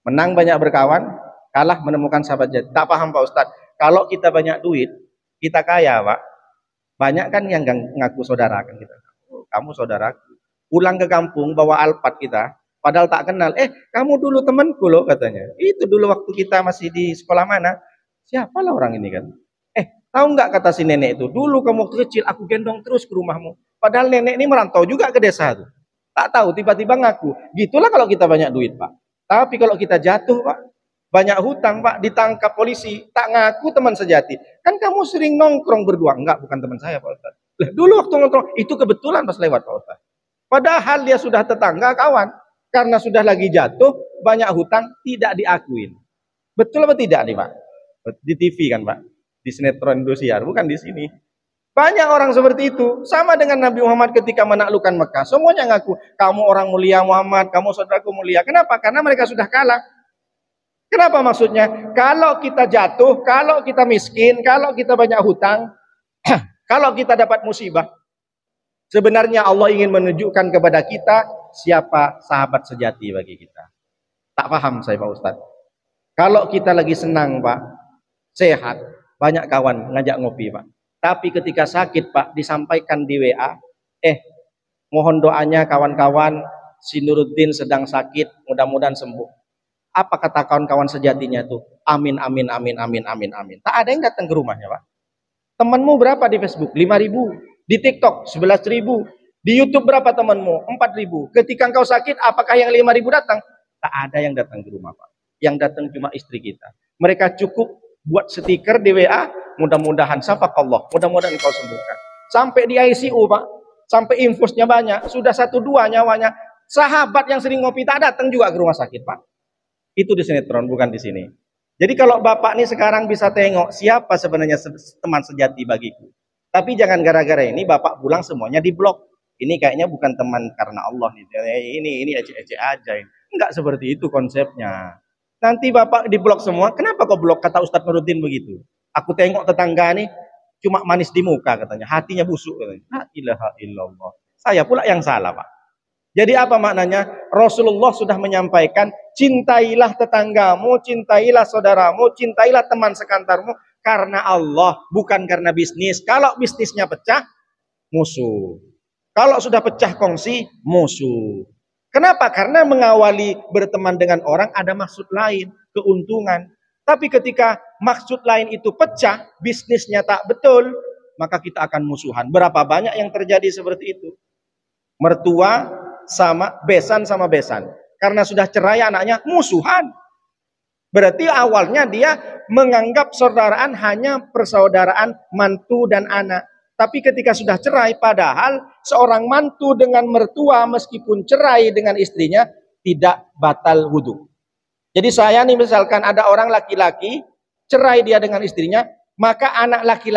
Menang banyak berkawan, kalah menemukan sahabat jati. Tak paham Pak Ustadz. Kalau kita banyak duit, kita kaya Pak. Banyak kan yang ngaku saudara kan kita. Oh, kamu saudaraku. Pulang ke kampung bawa Alphard kita, padahal tak kenal. Kamu dulu temanku loh katanya. Itu dulu waktu kita masih di sekolah mana? Siapalah orang ini kan? Tahu nggak kata si nenek itu? Dulu kamu waktu kecil aku gendong terus ke rumahmu. Padahal nenek ini merantau juga ke desa tuh. Tak tahu tiba-tiba ngaku. Gitulah kalau kita banyak duit Pak. Tapi kalau kita jatuh Pak, banyak hutang Pak, ditangkap polisi, tak ngaku teman sejati. Kan kamu sering nongkrong berdua. Enggak, bukan teman saya Pak Ustaz. Dulu waktu nongkrong, itu kebetulan pas lewat Pak Ustaz. Padahal dia sudah tetangga, kawan. Karena sudah lagi jatuh, banyak hutang, tidak diakuin. Betul apa tidak nih Pak? Di TV kan Pak? Di sinetron Indosiar, bukan di sini. Banyak orang seperti itu. Sama dengan Nabi Muhammad ketika menaklukkan Mekah. Semuanya ngaku, kamu orang mulia Muhammad, kamu saudaraku mulia. Kenapa? Karena mereka sudah kalah. Kenapa maksudnya? Kalau kita jatuh, kalau kita miskin, kalau kita banyak hutang, kalau kita dapat musibah, sebenarnya Allah ingin menunjukkan kepada kita siapa sahabat sejati bagi kita. Tak paham saya Pak Ustadz. Kalau kita lagi senang Pak, sehat, banyak kawan ngajak ngopi Pak. Tapi ketika sakit Pak, disampaikan di WA, mohon doanya kawan-kawan, si Nuruddin sedang sakit, mudah-mudahan sembuh. Apa kata kawan-kawan sejatinya itu? Amin, amin, amin, amin, amin, amin. Tak ada yang datang ke rumahnya Pak. Temanmu berapa di Facebook? 5.000. Di TikTok 11.000. Di YouTube berapa temanmu? 4.000. Ketika engkau sakit, apakah yang 5.000 datang? Tak ada yang datang ke rumah Pak. Yang datang cuma istri kita. Mereka cukup buat stiker di WA, mudah-mudahan syafakallah, mudah-mudahan engkau sembuhkan. Sampai di ICU Pak, sampai infusnya banyak, sudah 1-2 nyawanya. Sahabat yang sering ngopi tak datang juga ke rumah sakit Pak. Itu di sinetron, bukan di sini. Jadi kalau Bapak nih sekarang bisa tengok siapa sebenarnya teman sejati bagiku. Tapi jangan gara-gara ini Bapak pulang semuanya diblok. Ini kayaknya bukan teman karena Allah nih. Ini ece-ece aja. Enggak seperti itu konsepnya. Nanti Bapak diblok semua. Kenapa kok blok? Kata Ustadz Nuruddin begitu. Aku tengok tetangga nih cuma manis di muka katanya. Hatinya busuk katanya. La ilaha illallah. Saya pula yang salah Pak. Jadi apa maknanya? Rasulullah sudah menyampaikan, cintailah tetanggamu, cintailah saudaramu, cintailah teman sekantarmu karena Allah, bukan karena bisnis. Kalau bisnisnya pecah, musuh. Kalau sudah pecah kongsi, musuh. Kenapa? Karena mengawali berteman dengan orang ada maksud lain, keuntungan. Tapi ketika maksud lain itu pecah, bisnisnya tak betul, maka kita akan musuhan. Berapa banyak yang terjadi seperti itu? Mertua sama besan. Karena sudah cerai anaknya musuhan. Berarti awalnya dia menganggap saudaraan hanya persaudaraan mantu dan anak. Tapi ketika sudah cerai, padahal seorang mantu dengan mertua meskipun cerai dengan istrinya tidak batal wudhu. Jadi saya nih misalkan ada orang laki-laki cerai dia dengan istrinya, maka anak laki-laki